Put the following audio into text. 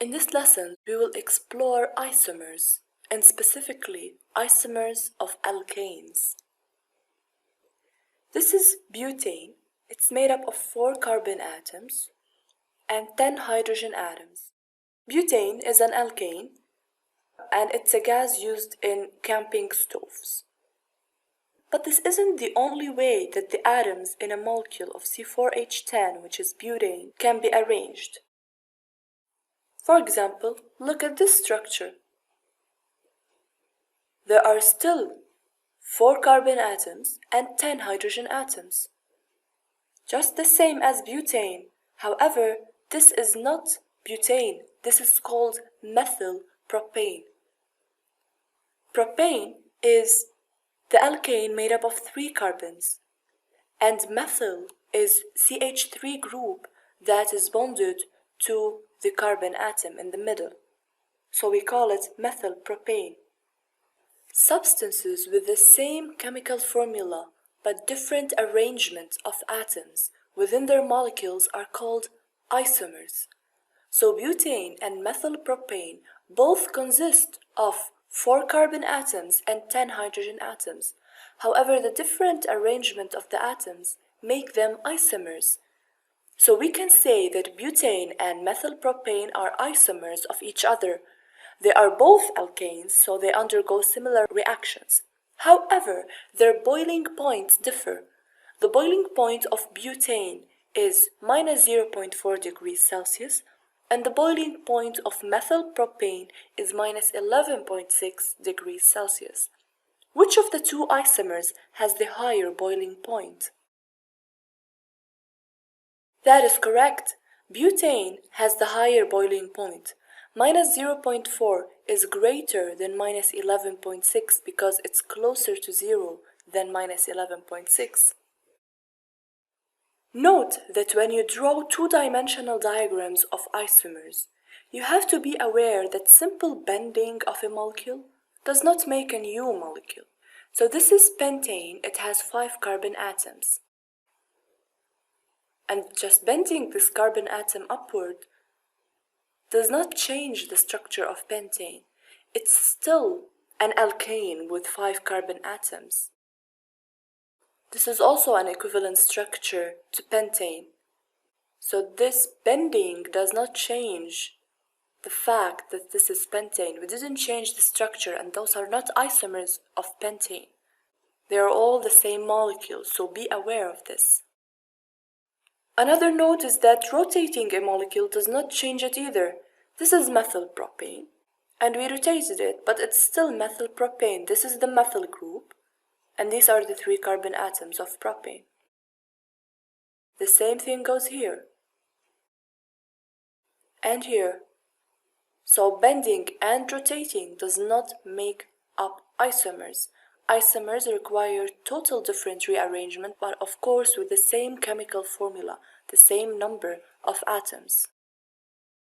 In this lesson, we will explore isomers, and specifically isomers of alkanes. This is butane. It's made up of 4 carbon atoms and 10 hydrogen atoms. Butane is an alkane, and it's a gas used in camping stoves. But this isn't the only way that the atoms in a molecule of C4H10, which is butane, can be arranged. For example, look at this structure. There are still 4 carbon atoms and 10 hydrogen atoms. Just the same as butane. However, this is not butane. This is called methyl propane. Propane is the alkane made up of 3 carbons, and methyl is CH3 group that is bonded to the carbon atom in the middle. So we call it methyl propane. Substances with the same chemical formula but different arrangement of atoms within their molecules are called isomers. So butane and methyl propane both consist of 4 carbon atoms and 10 hydrogen atoms. However, the different arrangement of the atoms make them isomers. So we can say that butane and methyl propane are isomers of each other. They are both alkanes, so they undergo similar reactions. However, their boiling points differ. The boiling point of butane is minus 0.4 degrees Celsius, and the boiling point of methyl propane is minus 11.6 degrees Celsius. Which of the two isomers has the higher boiling point? That is correct. Butane has the higher boiling point. Minus 0.4 is greater than minus 11.6 because it's closer to 0 than minus 11.6. Note that when you draw two-dimensional diagrams of isomers, you have to be aware that simple bending of a molecule does not make a new molecule. So this is pentane. It has 5 carbon atoms. And just bending this carbon atom upward does not change the structure of pentane. It's still an alkane with 5 carbon atoms. This is also an equivalent structure to pentane. So this bending does not change the fact that this is pentane. We didn't change the structure, and those are not isomers of pentane. They are all the same molecule, so be aware of this. Another note is that rotating a molecule does not change it either. This is methyl propane, and we rotated it, but it's still methyl propane. This is the methyl group, and these are the 3 carbon atoms of propane. The same thing goes here and here. So bending and rotating does not make up isomers. Isomers require total different rearrangement, but of course with the same chemical formula, the same number of atoms.